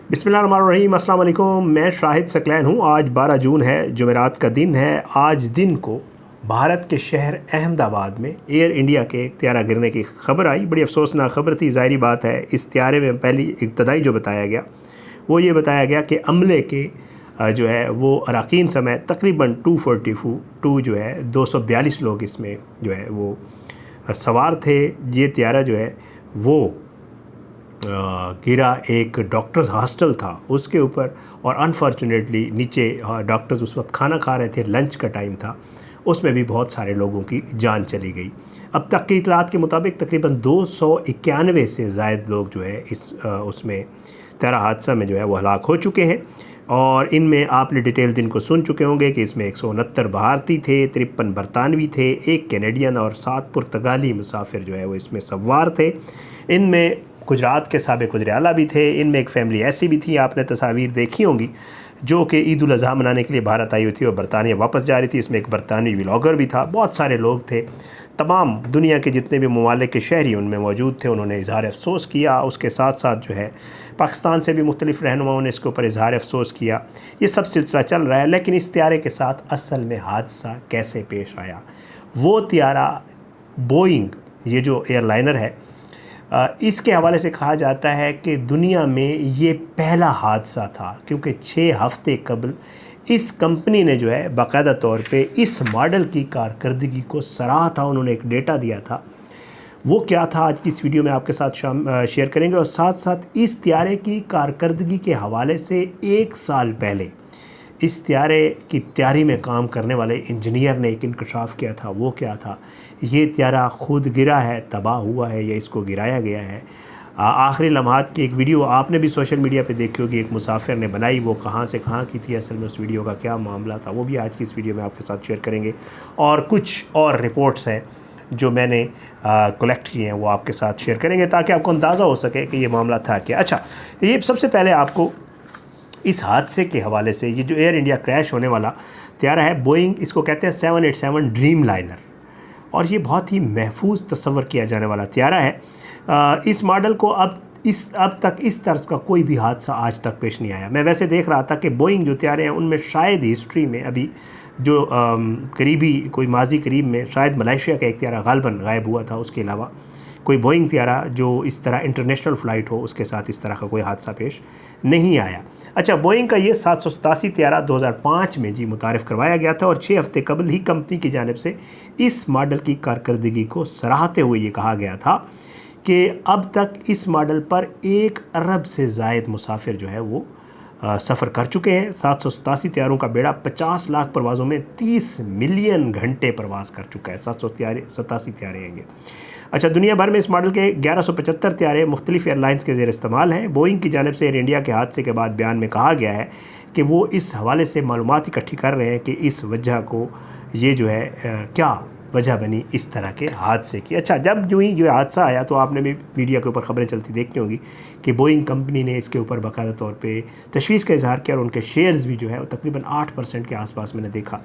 बिस्मिल्लाहिर्रहमानिर्रहीम, अस्सलाम वालेकुम। मैं शाहिद सकलैन हूँ। आज 12 जून है, जुमेरात का दिन है। आज दिन को भारत के शहर अहमदाबाद में एयर इंडिया के एक त्यारा गिरने की खबर आई। बड़ी अफसोसनाक खबर थी। ज़ाहिरी बात है, इस त्यारे में पहली इब्तदाई जो बताया गया वो ये बताया गया कि अमले के जो है वो अरकान समेत तकरीबन 242 जो है 242 लोग इसमें जो है वो सवार थे। ये त्यारा जो है वो गिरा एक डॉक्टर्स हॉस्टल था उसके ऊपर, और अनफॉर्चुनेटली नीचे डॉक्टर्स उस वक्त खाना खा रहे थे, लंच का टाइम था, उसमें भी बहुत सारे लोगों की जान चली गई। अब तक की इतलात के मुताबिक तकरीबन 291 से ज़ायद लोग जो है इस उसमें त्यारा हादसा में जो है वो हलाक हो चुके हैं। और इनमें आपने डिटेल दिन को सुन चुके होंगे कि इसमें 169 भारतीय थे, 53 बरतानवी थे, 1 कैनेडियन और 7 पुर्तगाली मुसाफिर जो है वो इसमें सवार थे। इनमें गुजरात के साबिक़ वज़ीर-ए-आला भी थे। इनमें एक फ़ैमिली ऐसी भी थी, आपने तस्वीर देखी होंगी, जो कि ईद उल अज़हा मनाने के लिए भारत आई हुई थी और बरतानिया वापस जा रही थी। इसमें एक बरतानवी व्लॉगर भी था। बहुत सारे लोग थे, तमाम दुनिया के जितने भी ममालिक के शहरी उनमें मौजूद थे। उन्होंने इज़हार अफसोस किया। उसके साथ साथ जो है पाकिस्तान से भी मुख्तलिफ़ रहनुमाओं ने इसके ऊपर इज़हार अफसोस किया। ये सब सिलसिला चल रहा है। लेकिन इस त्यारे के साथ असल में हादसा कैसे पेश आया, वो त्यारा बोइंग, ये जो एयरलाइनर है, इसके हवाले से कहा जाता है कि दुनिया में ये पहला हादसा था, क्योंकि 6 हफ़्ते कबल इस कंपनी ने जो है बाकायदा तौर पे इस मॉडल की कारकर्दगी को सराहा था। उन्होंने एक डेटा दिया था। वो क्या था, आज की इस वीडियो में आपके साथ शेयर करेंगे। और साथ साथ इस त्यारे की कारकर्दगी के हवाले से 1 साल पहले इस त्यारे की तैयारी में काम करने वाले इंजीनियर ने एक इंकशाफ किया था। वो क्या था, ये त्यारा खुद गिरा है, तबाह हुआ है, या इसको गिराया गया है। आखिरी लम्हात की एक वीडियो आपने भी सोशल मीडिया पे देखी होगी, एक मुसाफिर ने बनाई। वो कहाँ से कहाँ की थी, असल में उस वीडियो का क्या मामला था, वो भी आज की इस वीडियो में आपके साथ शेयर करेंगे। और कुछ और रिपोर्ट्स हैं जो मैंने कलेक्ट किए हैं, वो आपके साथ शेयर करेंगे ताकि आपको अंदाज़ा हो सके कि ये मामला था क्या। अच्छा, ये सबसे पहले आपको इस हादसे के हवाले से, ये जो एयर इंडिया क्रैश होने वाला त्यारा है बोइंग, इसको कहते हैं 787 ड्रीम लाइनर, और ये बहुत ही महफूज तस्वर किया जाने वाला त्यारा है। इस मॉडल को अब तक इस तर्ज का कोई भी हादसा आज तक पेश नहीं आया। मैं वैसे देख रहा था कि बोइंग जो त्यारे हैं उनमें शायद हिस्ट्री में अभी जो करीबी कोई माजी करीब में शायद मलेशिया का एक त्यारा गालबन गायब हुआ था। उसके अलावा कोई बोइंग त्यारा जो इस तरह इंटरनेशनल फ़्लाइट हो, उसके साथ इस तरह का कोई हादसा पेश नहीं आया। अच्छा, बोइंग का ये 787 त्यारा 2005 में जी मुतारिफ़ करवाया गया था, और 6 हफ़्ते कबल ही कंपनी की जानिब से इस मॉडल की कारकर्दगी को सराहते हुए ये कहा गया था कि अब तक इस मॉडल पर 1 अरब से ज़ायद मुसाफिर जो है वो सफ़र कर चुके हैं। 787 त्यारों का बेड़ा 50 लाख परवाज़ों में 30 मिलियन घंटे प्रवास कर चुका है। 787 त्यारे हैं ये। अच्छा, दुनिया भर में इस मॉडल के 1175 त्यारे मुख्तलिफ एयरलाइंस के ज़ेर इस्तेमाल हैं। बोइंग की जानिब से एयर इंडिया के हादसे के बाद बयान में कहा गया है कि वो इस हवाले से मालूमात इकट्ठी कर रहे हैं कि इस वजह को, ये जो है क्या वजह बनी इस तरह के हादसे की। अच्छा, जब जो ही ये हादसा आया तो आपने भी मीडिया के ऊपर ख़बरें चलती देखी होंगी कि बोइंग कंपनी ने इसके ऊपर बाकायदा तौर पे तशवीश का इजहार किया, और उनके शेयर्स भी जो है वो तकरीबन 8% के आसपास मैंने देखा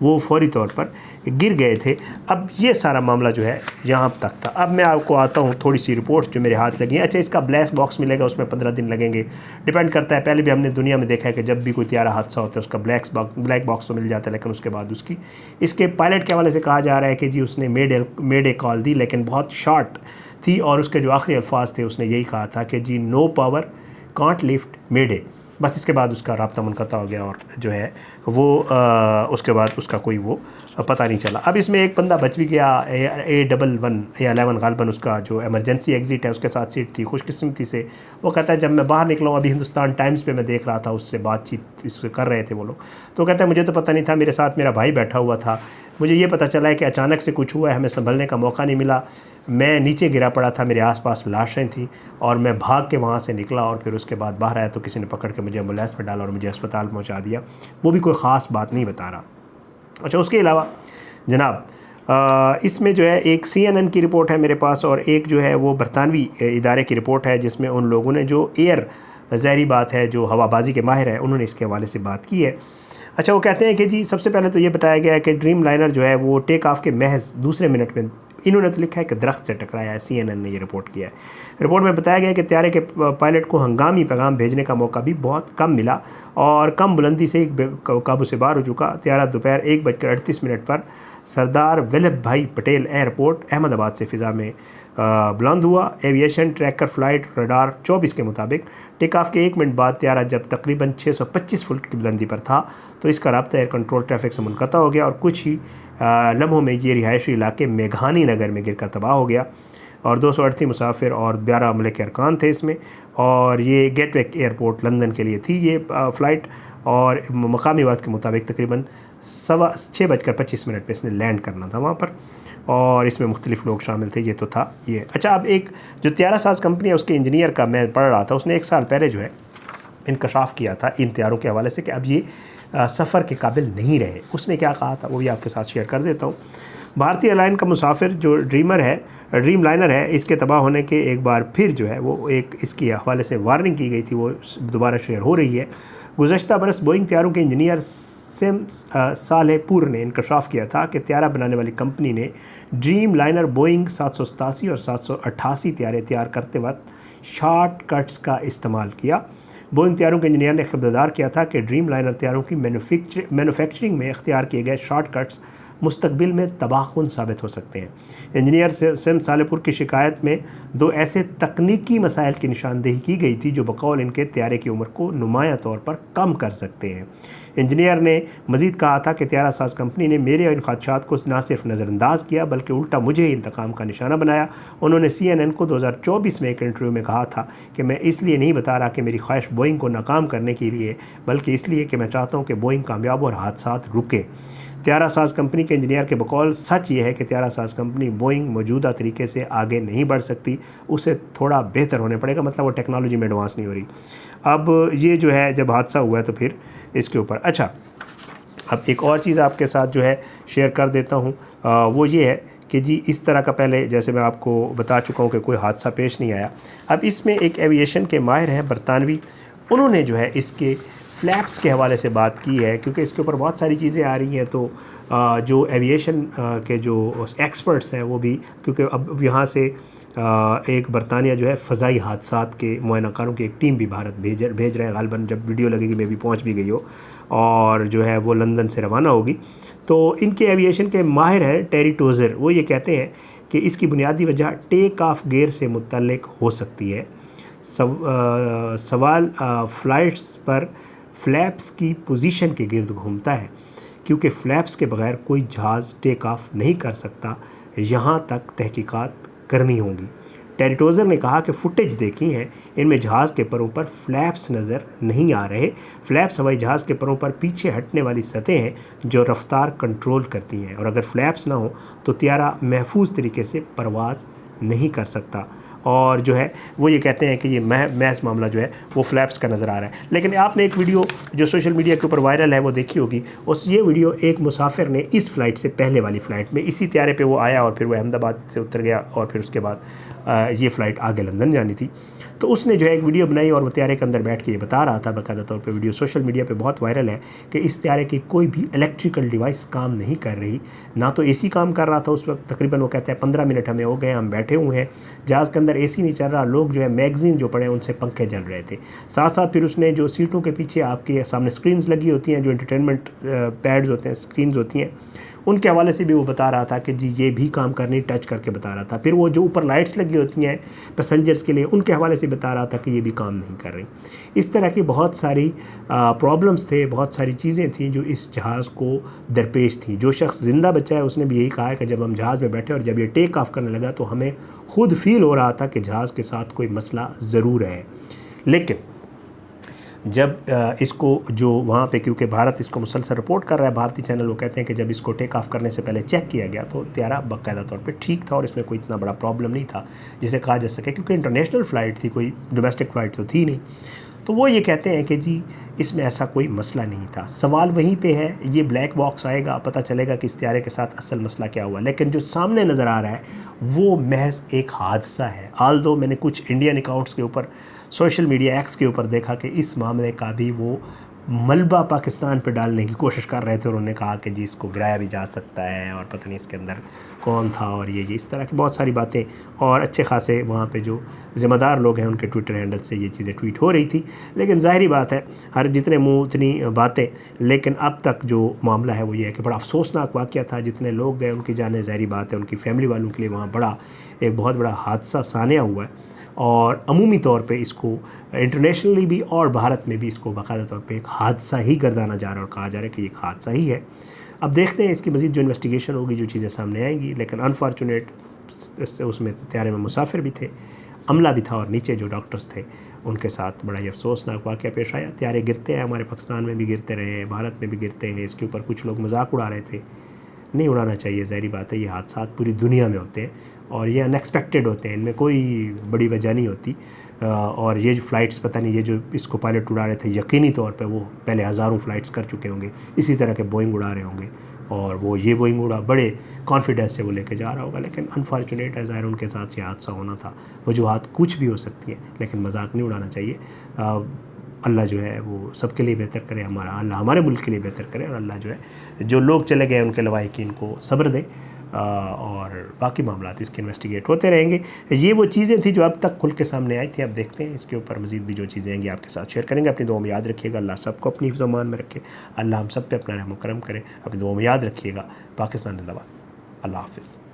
वो फौरी तौर पर गिर गए थे। अब ये सारा मामला जो है यहाँ तक था। अब मैं आपको आता हूँ थोड़ी सी रिपोर्ट्स जो मेरे हाथ लगी हैं। अच्छा, इसका ब्लैक बॉक्स मिलेगा, उसमें 15 दिन लगेंगे, डिपेंड करता है। पहले भी हमने दुनिया में देखा है कि जब भी कोई त्यारा हादसा होता है उसका ब्लैक बॉक्स तो मिल जाता है, लेकिन उसके बाद इसके पायलट के हवाले से कहा जा रहा है कि जी उसने मेड ए कॉल दी, लेकिन बहुत शॉर्ट थी, और उसके जो आखिरी अल्फाज थे उसने यही कहा था कि जी नो पावर कांट लिफ्ट मेड, बस इसके बाद उसका राब्ता मुनक़ता हो गया, और जो है वो उसके बाद उसका कोई वो पता नहीं चला। अब इसमें एक बंदा बच भी गया, A11 गालबन उसका जो एमरजेंसी एग्ज़िट है उसके साथ सीट थी। खुशकिस्मती से वो कहता है जब मैं बाहर निकला हूँ, अभी हिंदुस्तान टाइम्स पे मैं देख रहा था, उससे बातचीत इससे कर रहे थे वो लोग, तो कहता है मुझे तो पता नहीं था, मेरे साथ मेरा भाई बैठा हुआ था, मुझे ये पता चला है कि अचानक से कुछ हुआ है, हमें संभलने का मौका नहीं मिला, मैं नीचे गिरा पड़ा था, मेरे आसपास लाशें थी, और मैं भाग के वहाँ से निकला, और फिर उसके बाद बाहर आया तो किसी ने पकड़ के मुझे एम्बुलेंस में डाला और मुझे अस्पताल पहुँचा दिया। वो भी कोई ख़ास बात नहीं बता रहा। अच्छा, उसके अलावा जनाब इसमें जो है एक CNN की रिपोर्ट है मेरे पास, और एक जो है वो बरतानवी इदारे की रिपोर्ट है, जिसमें उन लोगों ने जो ज़ाहिरी बात है जो हवाबाजी के माहिर हैं उन्होंने इसके हवाले से बात की है। अच्छा, वो कहते हैं कि जी सबसे पहले तो ये बताया गया है कि ड्रीम लाइनर जो है वो टेक ऑफ के महज दूसरे मिनट में इन्होंने तो लिखा है कि दरख्त से टकराया है, CNN ने ये रिपोर्ट किया है। रिपोर्ट में बताया गया कि त्यारे के पायलट को हंगामी पैगाम भेजने का मौका भी बहुत कम मिला और कम बुलंदी से काबू से बाहर हो चुका। त्यारा दोपहर 1:38 पर सरदार वल्लभ भाई पटेल एयरपोर्ट अहमदाबाद से फ़िज़ा में बुलंद हुआ। एविएशन ट्रैकर फ्लाइट रडार 24 के मुताबिक टेक ऑफ के 1 मिनट बाद त्यारा जब तकरीबन 625 फुट की बुलंदी पर था तो इसका राब्ता एयर कंट्रोल ट्रैफिक से मुनक़ता हो गया और कुछ ही लम्हों में ये रिहायशी इलाके मेघानी नगर में गिरकर तबाह हो गया और 238 मुसाफिर और 12 अमले के अरकान थे इसमें। और ये गेटवे एयरपोर्ट लंदन के लिए थी ये फ़्लाइट और मकामी वक्त के मुताबिक तकरीबन 6:25 पे इसने लैंड करना था वहाँ पर और इसमें मुख्तलिफ लोग शामिल थे। ये तो था ये। अच्छा, अब एक जो त्यारा साज कंपनी है उसके इंजीनियर का मैं पढ़ रहा था, उसने 1 साल पहले जो है इंकशाफ किया था इन त्यारों के हवाले से कि अब ये सफ़र के काबिल नहीं रहे। उसने क्या कहा था वो भी आपके साथ शेयर कर देता हूँ। भारतीय एयरलाइन का मुसाफिर जो ड्रीम लाइनर है, इसके तबाह होने के एक बार फिर जो है वो एक इसके हवाले से वार्निंग की गई थी, वो दोबारा शेयर हो रही है। गुज़श्ता बरस बोइंग त्यारों के इंजीनियर सेम सालेहपुर ने इंकशाफ किया था कि त्यारा बनाने वाली कंपनी ने ड्रीम लाइनर बोइंग 787 और 788 त्यारे तैयार करते वक्त शॉर्टकट्स का इस्तेमाल किया। बोइंग त्यारों के इंजीनियर ने खबरदार किया था कि ड्रीम लाइनर त्यारों की मैन्युफैक्चरिंग में इख्तियार किए गए शॉर्टकट्स मुस्तकबिल में तबाहकुन साबित हो सकते हैं। इंजीनियर सेम सालेहपुर की शिकायत में 2 ऐसे तकनीकी मसाइल की निशानदेही की गई थी जो बकौल इनके त्यारे की उम्र को नुमाया तौर पर कम कर सकते हैं। इंजीनियर ने मज़ीद कहा था कि त्यारा साज कंपनी ने मेरे इन ख़दशात को न सिर्फ नज़रअंदाज किया बल्कि उल्टा मुझे इंतकाम का निशाना बनाया। उन्होंने CNN को 2024 में एक इंटरव्यू में कहा था कि मैं इसलिए नहीं बता रहा कि मेरी ख्वाहिश बोइंग को नाकाम करने के लिए, बल्कि इसलिए कि मैं चाहता हूँ कि बोइंग कामयाब और हादसात रुके। त्यारा साज कंपनी के इंजीनियर के बकौल सच ये है कि त्यारा साज कंपनी बोइंग मौजूदा तरीके से आगे नहीं बढ़ सकती, उसे थोड़ा बेहतर होने पड़ेगा, मतलब वो टेक्नोलॉजी में एडवांस नहीं हो रही। अब ये जो है जब हादसा हुआ है तो फिर इसके ऊपर अच्छा, अब एक और चीज़ आपके साथ जो है शेयर कर देता हूँ, वो ये है कि जी इस तरह का पहले जैसे मैं आपको बता चुका हूँ कि कोई हादसा पेश नहीं आया। अब इसमें एक एविएशन के माहिर हैं बरतानवी, उन्होंने जो है इसके फ्लैप्स के हवाले से बात की है क्योंकि इसके ऊपर बहुत सारी चीज़ें आ रही हैं। तो जो एविएशन के जो एक्सपर्ट्स हैं वो भी, क्योंकि अब यहाँ से एक बरतानिया जो है फ़ज़ाई हादसात के मुआयनाकारों की एक टीम भी भारत भेज रहे हैं। ग़ालिबन जब वीडियो लगेगी मे भी पहुँच भी गई हो और जो है वो लंदन से रवाना होगी। तो इनके एविएशन के माहिर हैं टेरी टोज़र, वो ये कहते हैं कि इसकी बुनियादी वजह टेक ऑफ गियर से मुतल्लिक हो सकती है। सवाल फ़्लाइट्स पर फ्लैप्स की पोजीशन के गिर्द घूमता है क्योंकि फ्लैप्स के बगैर कोई जहाज़ टेक ऑफ नहीं कर सकता, यहाँ तक तहकीकात करनी होगी। टेरी टोज़र ने कहा कि फुटेज देखी है, इनमें जहाज़ के परों पर फ्लैप्स नज़र नहीं आ रहे। फ्लैप्स हवाई जहाज़ के परों पर पीछे हटने वाली सतह हैं जो रफ्तार कंट्रोल करती हैं और अगर फ्लैप्स ना हो तो त्यारा महफूज तरीके से परवाज़ नहीं कर सकता। और जो है वो ये कहते हैं कि ये महज मामला जो है वो फ्लैप्स का नज़र आ रहा है। लेकिन आपने एक वीडियो जो सोशल मीडिया के ऊपर वायरल है वो देखी होगी, ये वीडियो एक मुसाफिर ने इस फ़्लाइट से पहले वाली फ़्लाइट में इसी त्यारे पे वो आया और फिर वो अहमदाबाद से उतर गया और फिर उसके बाद ये फ़्लाइट आगे लंदन जानी थी। तो उसने जो है एक वीडियो बनाई और वो त्यारे के अंदर बैठ के ये बता रहा था, बाकायदा तौर पे वीडियो सोशल मीडिया पे बहुत वायरल है कि इस त्यारे की कोई भी इलेक्ट्रिकल डिवाइस काम नहीं कर रही, ना तो एसी काम कर रहा था उस वक्त। तकरीबन वो कहते हैं 15 मिनट हमें हो गए, हम बैठे हुए हैं, जहाज़ के अंदर एसी नहीं चल रहा, लोग जो है मैगज़ीन जो पढ़े उनसे पंखे जल रहे थे। साथ साथ फिर उसने जो सीटों के पीछे आपके सामने स्क्रीन्स लगी होती हैं, जो एंटरटेनमेंट पैड्स होते हैं, स्क्रीन्स होती हैं, उनके हवाले से भी वो बता रहा था कि जी ये भी काम करनी, टच करके बता रहा था। फिर वो जो ऊपर लाइट्स लगी होती हैं पैसेंजर्स के लिए, उनके हवाले से बता रहा था कि ये भी काम नहीं कर रही। इस तरह की बहुत सारी प्रॉब्लम्स थे, बहुत सारी चीज़ें थी जो इस जहाज़ को दरपेश थी। जो शख्स ज़िंदा बचा है उसने भी यही कहा है कि जब हम जहाज़ में बैठे और जब ये टेक ऑफ करने लगा तो हमें खुद फील हो रहा था कि जहाज़ के साथ कोई मसला ज़रूर है। लेकिन जब इसको जो वहाँ पे, क्योंकि भारत इसको मुसलसल रिपोर्ट कर रहा है, भारतीय चैनल, वो कहते हैं कि जब इसको टेक ऑफ करने से पहले चेक किया गया तो त्यारा बाकायदा तौर पे ठीक था और इसमें कोई इतना बड़ा प्रॉब्लम नहीं था जिसे कहा जा सके, क्योंकि इंटरनेशनल फ़्लाइट थी, कोई डोमेस्टिक फ़्लाइट तो थी नहीं। तो वो ये कहते हैं कि जी इसमें ऐसा कोई मसला नहीं था। सवाल वहीं पे है, ये ब्लैक बॉक्स आएगा, पता चलेगा कि इस त्यारे के साथ असल मसला क्या हुआ। लेकिन जो सामने नज़र आ रहा है वो महज एक हादसा है। आल्दो मैंने कुछ इंडियन अकाउंट्स के ऊपर, सोशल मीडिया एक्स के ऊपर देखा कि इस मामले का भी वो मलबा पाकिस्तान पे डालने की कोशिश कर रहे थे और उन्होंने कहा कि जी इसको गिराया भी जा सकता है और पता नहीं इसके अंदर कौन था और ये इस तरह की बहुत सारी बातें, और अच्छे खासे वहाँ पे जो ज़िम्मेदार लोग हैं उनके ट्विटर हैंडल से ये चीज़ें ट्वीट हो रही थी। लेकिन ज़ाहिरी बात है, हर जितने मुँह उतनी बातें। लेकिन अब तक जो मामला है वो ये है कि बड़ा अफसोसनाक वाक़या था, जितने लोग गए उनकी जाने, ज़ाहिरी बात है उनकी फैमिली वालों के लिए वहाँ बड़ा एक बहुत बड़ा हादसा सानिया हुआ है। और अमूमी तौर पे इसको इंटरनेशनली भी और भारत में भी इसको बाकायदा तौर पे एक हादसा ही गर्दाना जा रहा है और कहा जा रहा है कि एक हादसा ही है। अब देखते हैं इसकी मज़ीद जो इन्वेस्टिगेशन होगी, जो चीज़ें सामने आएंगी। लेकिन अनफॉर्चुनेट उसमें त्यारे में मुसाफिर भी थे, अमला भी था और नीचे जो डॉक्टर्स थे उनके साथ बड़ा ही अफसोसनाक वाक़या पेश आया। त्यारे गिरते हैं, हमारे पाकिस्तान में भी गिरते रहे हैं, भारत में भी गिरते हैं। इसके ऊपर कुछ लोग मजाक उड़ा रहे थे, नहीं उड़ाना चाहिए। ज़ाहिर बात है ये हादसा पूरी दुनिया में होते हैं और ये अनएक्सपेक्टेड होते हैं, इनमें कोई बड़ी वजह नहीं होती। और ये जो फ़्लाइट्स पता नहीं, ये जो इसको पायलट उड़ा रहे थे यकीनी तौर पे वो पहले हज़ारों फ़्लाइट्स कर चुके होंगे, इसी तरह के बोइंग उड़ा रहे होंगे और वो ये बोइंग उड़ा बड़े कॉन्फिडेंस से वो लेके जा रहा होगा। लेकिन अनफॉर्चुनेट है, ज़ाहिर उनके साथ ये हादसा होना था। वजूहात कुछ भी हो सकती है लेकिन मजाक नहीं उड़ाना चाहिए। अल्लाह जो है वो सबके लिए बेहतर करे, अल्लाह हमारे मुल्क के लिए बेहतर करे और अल्लाह जो है जो लोग चले गए उनके लवाहिकीन को सब्र दे और बाकी मामला इसके इन्वेस्टिगेट होते रहेंगे। ये वो चीज़ें थी जो अब तक खुल के सामने आई थी। अब देखते हैं इसके ऊपर मज़ीद भी जो चीज़ें आएंगी आपके साथ शेयर करेंगे। अपनी दुआ में याद रखिएगा, अल्लाह सबको अपनी हिफ्ज़ अमान में रखे, अल्लाह हम सब पे अपना रहम करम करे। अपनी दुआ में याद रखिएगा। पाकिस्तान जिंदाबाद। अल्लाह हाफ़िज़।